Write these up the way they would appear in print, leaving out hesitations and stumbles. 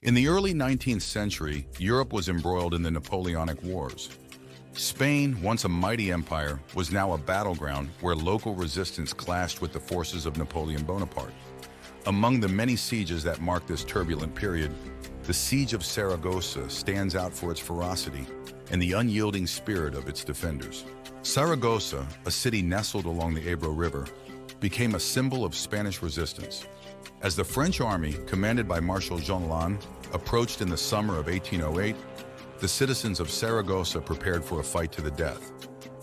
In the early 19th century, Europe was embroiled in the Napoleonic Wars. Spain, once a mighty empire, was now a battleground where local resistance clashed with the forces of Napoleon Bonaparte. Among the many sieges that marked this turbulent period, the Siege of Saragossa stands out for its ferocity and the unyielding spirit of its defenders. Saragossa, a city nestled along the Ebro River, became a symbol of Spanish resistance. As the French army, commanded by Marshal Jean Lannes, approached in the summer of 1808, the citizens of Saragossa prepared for a fight to the death.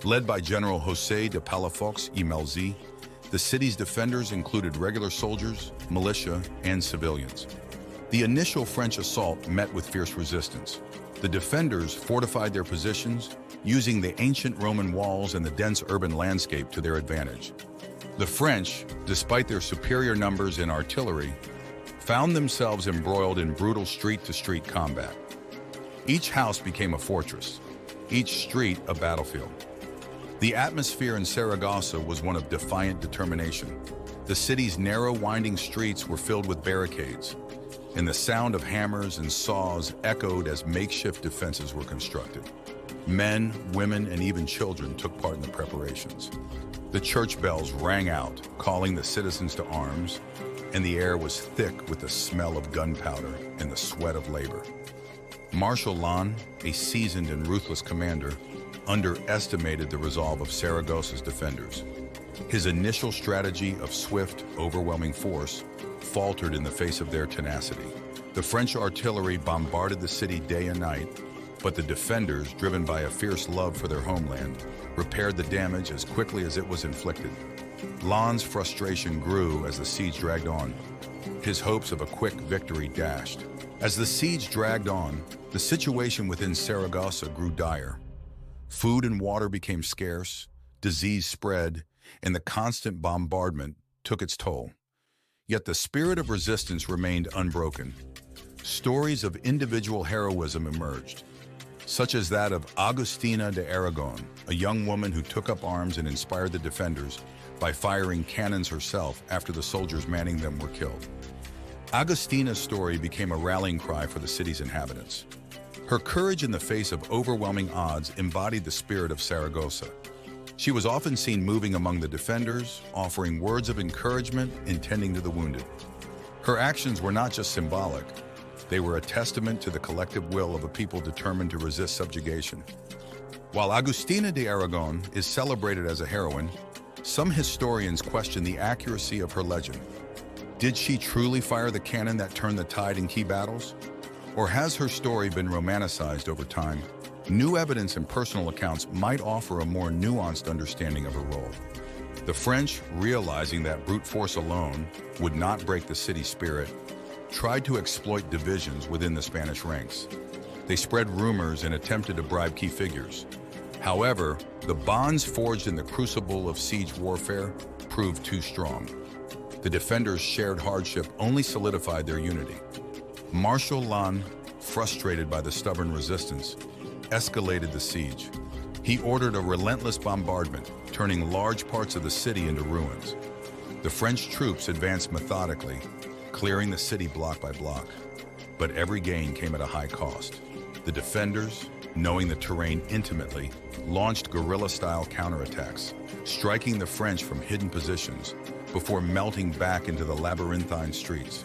Led by General José de Palafox y Melzi, the city's defenders included regular soldiers, militia, and civilians. The initial French assault met with fierce resistance. The defenders fortified their positions, using the ancient Roman walls and the dense urban landscape to their advantage. The French, despite their superior numbers and artillery, found themselves embroiled in brutal street-to-street combat. Each house became a fortress, each street a battlefield. The atmosphere in Saragossa was one of defiant determination. The city's narrow, winding streets were filled with barricades, and the sound of hammers and saws echoed as makeshift defenses were constructed. Men, women, and even children took part in the preparations. The church bells rang out, calling the citizens to arms, and the air was thick with the smell of gunpowder and the sweat of labor. Marshal Lannes, a seasoned and ruthless commander, underestimated the resolve of Saragossa's defenders. His initial strategy of swift, overwhelming force faltered in the face of their tenacity. The French artillery bombarded the city day and night, but the defenders, driven by a fierce love for their homeland, repaired the damage as quickly as it was inflicted. Lannes' frustration grew as the siege dragged on, his hopes of a quick victory dashed. As the siege dragged on, the situation within Saragossa grew dire. Food and water became scarce, disease spread, and the constant bombardment took its toll. Yet the spirit of resistance remained unbroken. Stories of individual heroism emerged, such as that of Agustina de Aragón, a young woman who took up arms and inspired the defenders by firing cannons herself after the soldiers manning them were killed. Agustina's story became a rallying cry for the city's inhabitants. Her courage in the face of overwhelming odds embodied the spirit of Saragossa. She was often seen moving among the defenders, offering words of encouragement and tending to the wounded. Her actions were not just symbolic, they were a testament to the collective will of a people determined to resist subjugation. While Agustina de Aragón is celebrated as a heroine, some historians question the accuracy of her legend. Did she truly fire the cannon that turned the tide in key battles? Or has her story been romanticized over time? New evidence and personal accounts might offer a more nuanced understanding of her role. The French, realizing that brute force alone would not break the city's spirit, tried to exploit divisions within the Spanish ranks. They spread rumors and attempted to bribe key figures. However, the bonds forged in the crucible of siege warfare proved too strong. The defenders' shared hardship only solidified their unity. Marshal Lannes, frustrated by the stubborn resistance, escalated the siege. He ordered a relentless bombardment, turning large parts of the city into ruins. The French troops advanced methodically, clearing the city block by block. But every gain came at a high cost. The defenders, knowing the terrain intimately, launched guerrilla-style counterattacks, striking the French from hidden positions before melting back into the labyrinthine streets.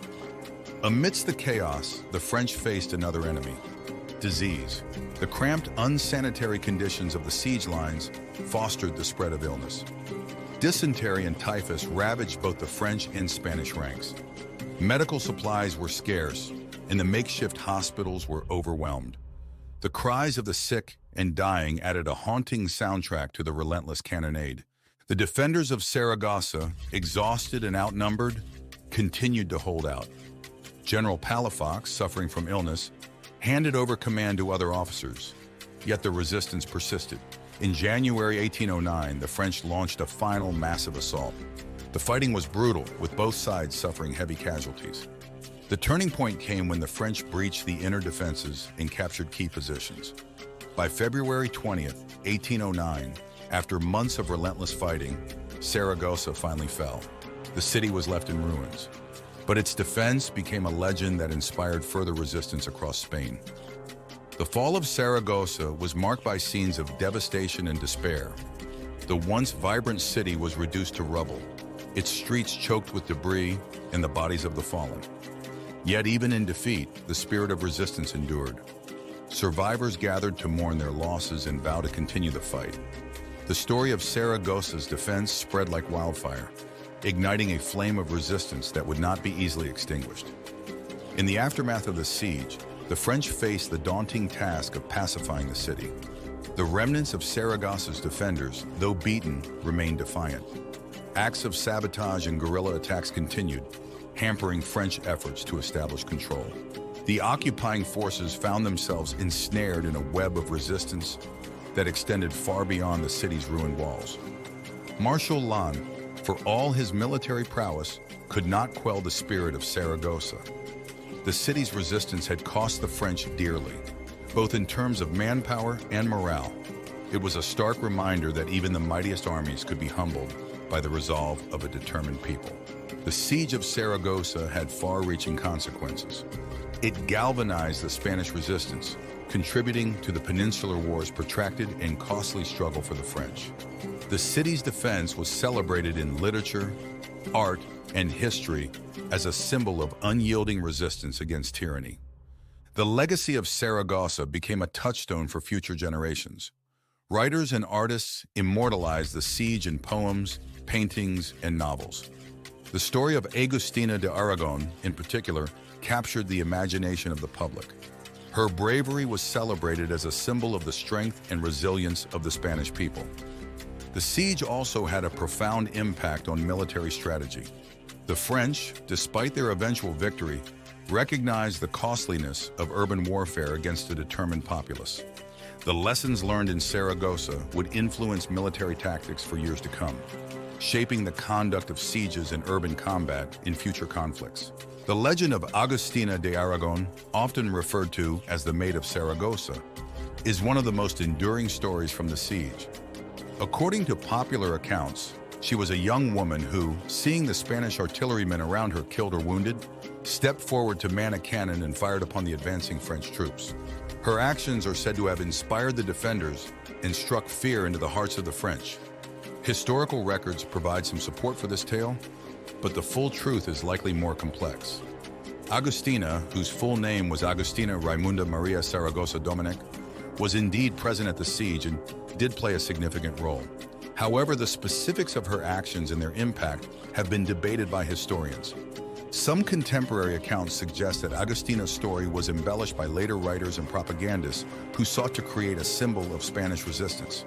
Amidst the chaos, the French faced another enemy: disease. The cramped, unsanitary conditions of the siege lines fostered the spread of illness. Dysentery and typhus ravaged both the French and Spanish ranks. Medical supplies were scarce, and the makeshift hospitals were overwhelmed. The cries of the sick and dying added a haunting soundtrack to the relentless cannonade. The defenders of Saragossa, exhausted and outnumbered, continued to hold out. General Palafox, suffering from illness, handed over command to other officers, yet the resistance persisted. In January 1809, the French launched a final massive assault. The fighting was brutal, with both sides suffering heavy casualties. The turning point came when the French breached the inner defenses and captured key positions. By February 20th, 1809, after months of relentless fighting, Saragossa finally fell. The city was left in ruins. but its defense became a legend that inspired further resistance across Spain. The fall of Saragossa was marked by scenes of devastation and despair. The once vibrant city was reduced to rubble, its streets choked with debris and the bodies of the fallen. Yet even in defeat, the spirit of resistance endured. Survivors gathered to mourn their losses and vow to continue the fight. The story of Saragossa's defense spread like wildfire, igniting a flame of resistance that would not be easily extinguished. In the aftermath of the siege, the French faced the daunting task of pacifying the city. The remnants of Saragossa's defenders, though beaten, remained defiant. Acts of sabotage and guerrilla attacks continued, hampering French efforts to establish control. The occupying forces found themselves ensnared in a web of resistance that extended far beyond the city's ruined walls. Marshal Lannes, for all his military prowess, could not quell the spirit of Saragossa. The city's resistance had cost the French dearly, both in terms of manpower and morale. It was a stark reminder that even the mightiest armies could be humbled by the resolve of a determined people. The Siege of Saragossa had far-reaching consequences. It galvanized the Spanish resistance, contributing to the Peninsular War's protracted and costly struggle for the French. The city's defense was celebrated in literature, art, and history as a symbol of unyielding resistance against tyranny. The legacy of Saragossa became a touchstone for future generations. Writers and artists immortalized the siege in poems, paintings, and novels. The story of Agustina de Aragón, in particular, captured the imagination of the public. Her bravery was celebrated as a symbol of the strength and resilience of the Spanish people. The siege also had a profound impact on military strategy. The French, despite their eventual victory, recognized the costliness of urban warfare against a determined populace. The lessons learned in Saragossa would influence military tactics for years to come, shaping the conduct of sieges and urban combat in future conflicts. The legend of Agustina de Aragón, often referred to as the Maid of Saragossa, is one of the most enduring stories from the siege. According to popular accounts, she was a young woman who, seeing the Spanish artillerymen around her killed or wounded, stepped forward to man a cannon and fired upon the advancing French troops. Her actions are said to have inspired the defenders and struck fear into the hearts of the French. Historical records provide some support for this tale, but the full truth is likely more complex. Agustina, whose full name was Agustina Raimunda Maria Saragossa Dominic, was indeed present at the siege and did play a significant role. However, the specifics of her actions and their impact have been debated by historians. Some contemporary accounts suggest that Agustina's story was embellished by later writers and propagandists who sought to create a symbol of Spanish resistance.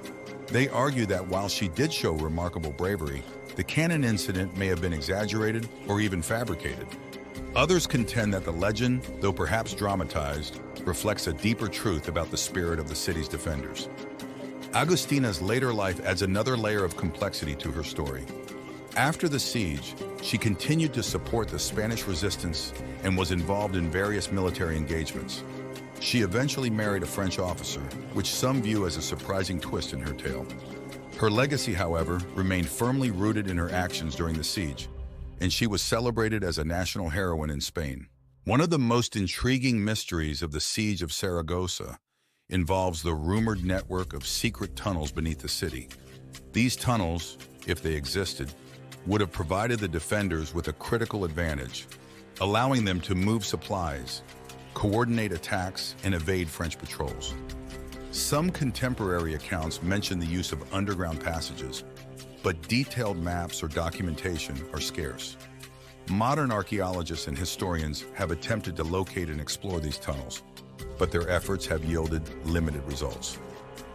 They argue that while she did show remarkable bravery, the cannon incident may have been exaggerated or even fabricated. Others contend that the legend, though perhaps dramatized, reflects a deeper truth about the spirit of the city's defenders. Agustina's later life adds another layer of complexity to her story. After the siege, she continued to support the Spanish resistance and was involved in various military engagements. She eventually married a French officer, which some view as a surprising twist in her tale. Her legacy, however, remained firmly rooted in her actions during the siege, and she was celebrated as a national heroine in Spain. One of the most intriguing mysteries of the Siege of Saragossa involves the rumored network of secret tunnels beneath the city. These tunnels, if they existed, would have provided the defenders with a critical advantage, allowing them to move supplies, coordinate attacks, and evade French patrols. Some contemporary accounts mention the use of underground passages, but detailed maps or documentation are scarce. Modern archaeologists and historians have attempted to locate and explore these tunnels, but their efforts have yielded limited results.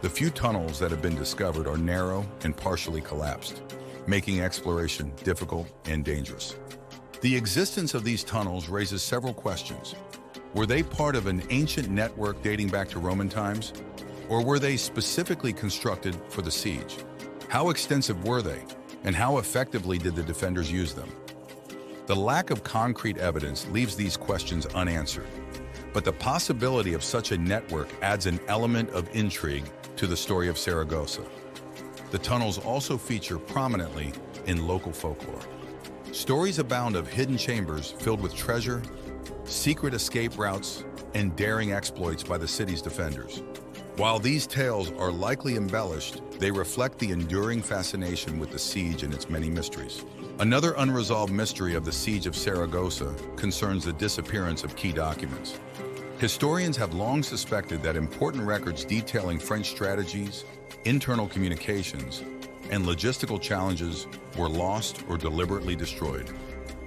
The few tunnels that have been discovered are narrow and partially collapsed, making exploration difficult and dangerous. The existence of these tunnels raises several questions. Were they part of an ancient network dating back to Roman times, or were they specifically constructed for the siege? How extensive were they, and how effectively did the defenders use them? The lack of concrete evidence leaves these questions unanswered, but the possibility of such a network adds an element of intrigue to the story of Saragossa. The tunnels also feature prominently in local folklore. Stories abound of hidden chambers filled with treasure, secret escape routes, and daring exploits by the city's defenders. While these tales are likely embellished, they reflect the enduring fascination with the siege and its many mysteries. Another unresolved mystery of the Siege of Saragossa concerns the disappearance of key documents. Historians have long suspected that important records detailing French strategies, internal communications, and logistical challenges were lost or deliberately destroyed.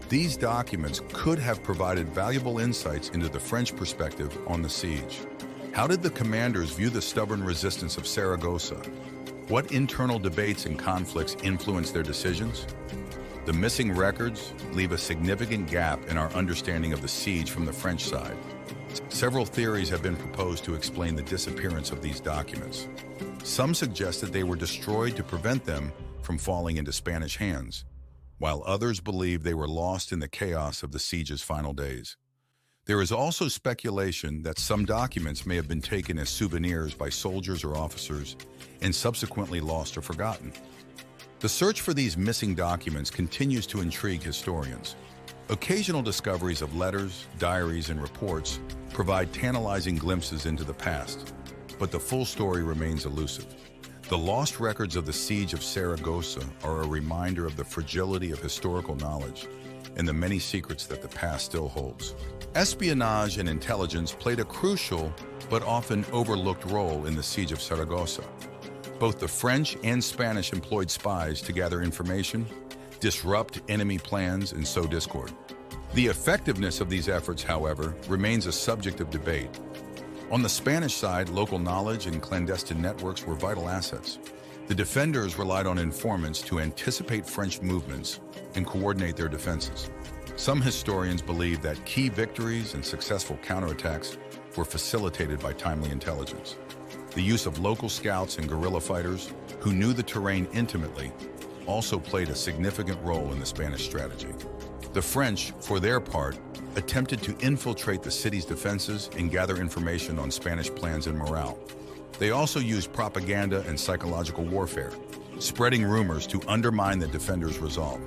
These documents could have provided valuable insights into the French perspective on the siege. How did the commanders view the stubborn resistance of Saragossa? What internal debates and conflicts influenced their decisions? The missing records leave a significant gap in our understanding of the siege from the French side. Several theories have been proposed to explain the disappearance of these documents. Some suggest that they were destroyed to prevent them from falling into Spanish hands, while others believe they were lost in the chaos of the siege's final days. There is also speculation that some documents may have been taken as souvenirs by soldiers or officers and subsequently lost or forgotten. The search for these missing documents continues to intrigue historians. Occasional discoveries of letters, diaries, and reports provide tantalizing glimpses into the past, but the full story remains elusive. The lost records of the Siege of Saragossa are a reminder of the fragility of historical knowledge and the many secrets that the past still holds. Espionage and intelligence played a crucial but often overlooked role in the Siege of Saragossa. Both the French and Spanish employed spies to gather information, disrupt enemy plans, and sow discord. The effectiveness of these efforts, however, remains a subject of debate. On the Spanish side, local knowledge and clandestine networks were vital assets. The defenders relied on informants to anticipate French movements and coordinate their defenses. Some historians believe that key victories and successful counterattacks were facilitated by timely intelligence. The use of local scouts and guerrilla fighters who knew the terrain intimately also played a significant role in the Spanish strategy. The French, for their part, attempted to infiltrate the city's defenses and gather information on Spanish plans and morale. They also used propaganda and psychological warfare, spreading rumors to undermine the defenders' resolve.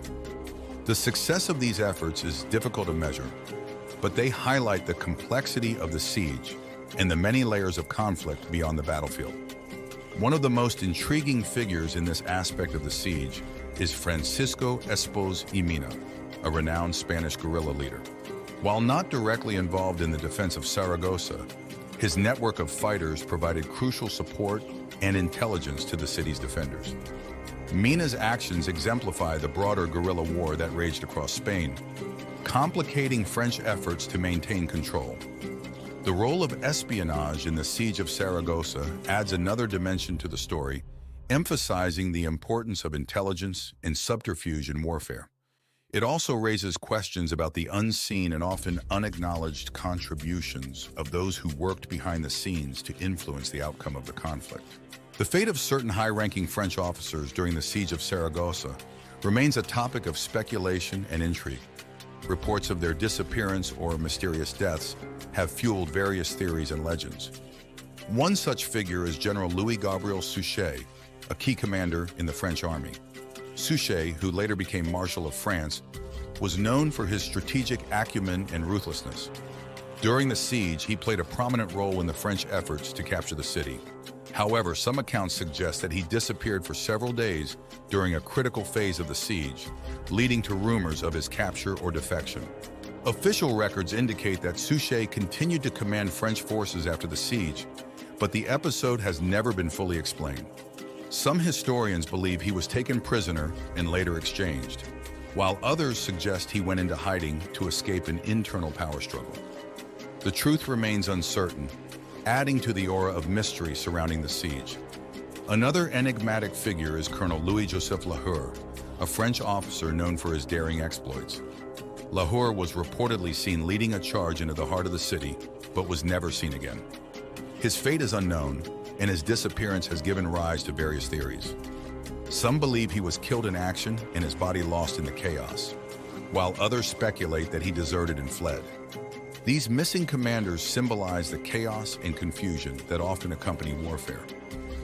The success of these efforts is difficult to measure, but they highlight the complexity of the siege and the many layers of conflict beyond the battlefield. One of the most intriguing figures in this aspect of the siege is Francisco Espoz y Mina, a renowned Spanish guerrilla leader. While not directly involved in the defense of Saragossa, his network of fighters provided crucial support and intelligence to the city's defenders. Mina's actions exemplify the broader guerrilla war that raged across Spain, complicating French efforts to maintain control. The role of espionage in the Siege of Saragossa adds another dimension to the story, emphasizing the importance of intelligence and subterfuge in warfare. It also raises questions about the unseen and often unacknowledged contributions of those who worked behind the scenes to influence the outcome of the conflict. The fate of certain high-ranking French officers during the Siege of Saragossa remains a topic of speculation and intrigue. Reports of their disappearance or mysterious deaths have fueled various theories and legends. One such figure is General Louis-Gabriel Suchet, a key commander in the French army. Suchet, who later became Marshal of France, was known for his strategic acumen and ruthlessness. During the siege, he played a prominent role in the French efforts to capture the city. However, some accounts suggest that he disappeared for several days during a critical phase of the siege, leading to rumors of his capture or defection. Official records indicate that Suchet continued to command French forces after the siege, but the episode has never been fully explained. Some historians believe he was taken prisoner and later exchanged, while others suggest he went into hiding to escape an internal power struggle. The truth remains uncertain, adding to the aura of mystery surrounding the siege. Another enigmatic figure is Colonel Louis-Joseph Lahour, a French officer known for his daring exploits. Lahour was reportedly seen leading a charge into the heart of the city, but was never seen again. His fate is unknown, and his disappearance has given rise to various theories. Some believe he was killed in action and his body lost in the chaos, while others speculate that he deserted and fled. These missing commanders symbolize the chaos and confusion that often accompany warfare.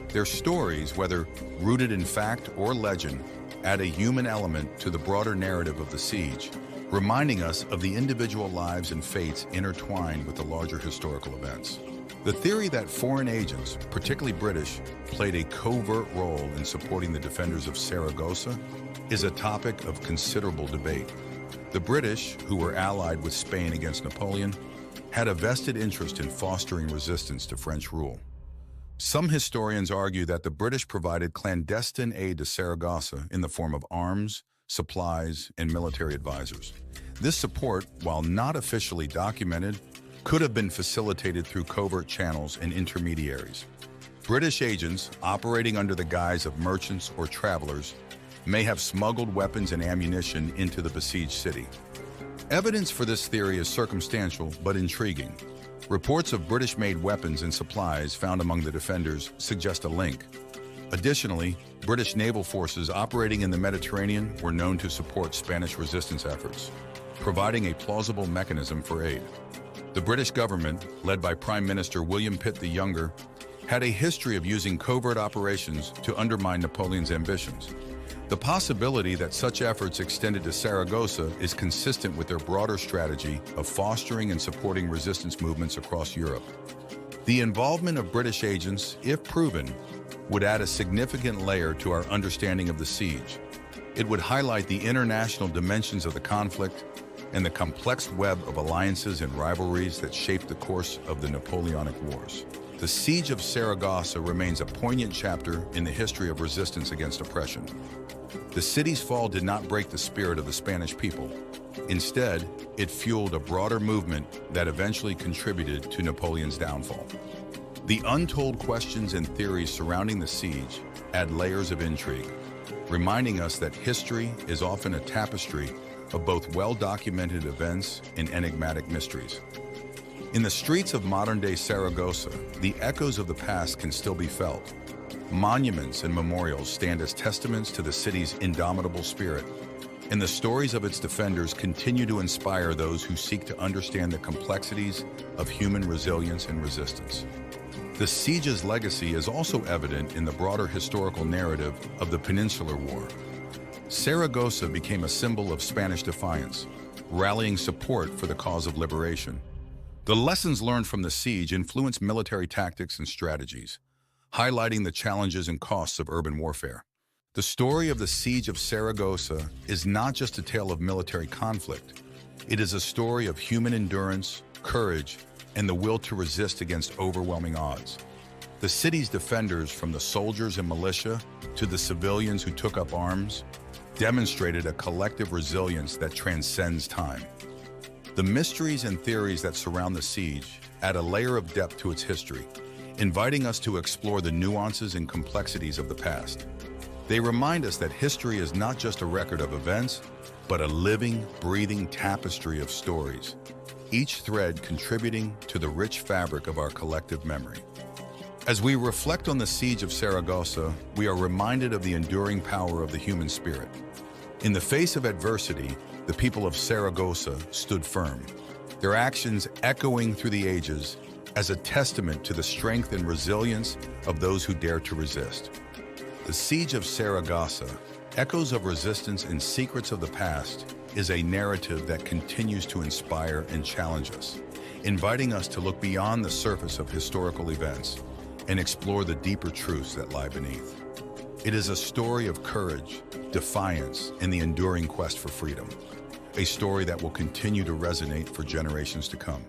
Their stories, whether rooted in fact or legend, add a human element to the broader narrative of the siege, reminding us of the individual lives and fates intertwined with the larger historical events. The theory that foreign agents, particularly British, played a covert role in supporting the defenders of Saragossa is a topic of considerable debate. The British, who were allied with Spain against Napoleon, had a vested interest in fostering resistance to French rule. Some historians argue that the British provided clandestine aid to Saragossa in the form of arms, supplies, and military advisors. This support, while not officially documented, could have been facilitated through covert channels and intermediaries. British agents, operating under the guise of merchants or travelers, may have smuggled weapons and ammunition into the besieged city. Evidence for this theory is circumstantial but intriguing. Reports of British-made weapons and supplies found among the defenders suggest a link. Additionally, British naval forces operating in the Mediterranean were known to support Spanish resistance efforts, providing a plausible mechanism for aid. The British government, led by Prime Minister William Pitt the Younger, had a history of using covert operations to undermine Napoleon's ambitions. The possibility that such efforts extended to Saragossa is consistent with their broader strategy of fostering and supporting resistance movements across Europe. The involvement of British agents, if proven, would add a significant layer to our understanding of the siege. It would highlight the international dimensions of the conflict and the complex web of alliances and rivalries that shaped the course of the Napoleonic Wars. The Siege of Saragossa remains a poignant chapter in the history of resistance against oppression. The city's fall did not break the spirit of the Spanish people. Instead, it fueled a broader movement that eventually contributed to Napoleon's downfall. The untold questions and theories surrounding the siege add layers of intrigue, reminding us that history is often a tapestry of both well-documented events and enigmatic mysteries. In the streets of modern-day Saragossa, the echoes of the past can still be felt. Monuments and memorials stand as testaments to the city's indomitable spirit, and the stories of its defenders continue to inspire those who seek to understand the complexities of human resilience and resistance. The siege's legacy is also evident in the broader historical narrative of the Peninsular War. Saragossa became a symbol of Spanish defiance, rallying support for the cause of liberation. The lessons learned from the siege influenced military tactics and strategies, highlighting the challenges and costs of urban warfare. The story of the Siege of Saragossa is not just a tale of military conflict. It is a story of human endurance, courage, and the will to resist against overwhelming odds. The city's defenders, from the soldiers and militia to the civilians who took up arms, demonstrated a collective resilience that transcends time. The mysteries and theories that surround the siege add a layer of depth to its history, inviting us to explore the nuances and complexities of the past. They remind us that history is not just a record of events, but a living, breathing tapestry of stories, each thread contributing to the rich fabric of our collective memory. As we reflect on the Siege of Saragossa, we are reminded of the enduring power of the human spirit. In the face of adversity, the people of Saragossa stood firm, their actions echoing through the ages as a testament to the strength and resilience of those who dare to resist. The Siege of Saragossa, echoes of resistance and secrets of the past, is a narrative that continues to inspire and challenge us, inviting us to look beyond the surface of historical events and explore the deeper truths that lie beneath. It is a story of courage, defiance, and the enduring quest for freedom, a story that will continue to resonate for generations to come.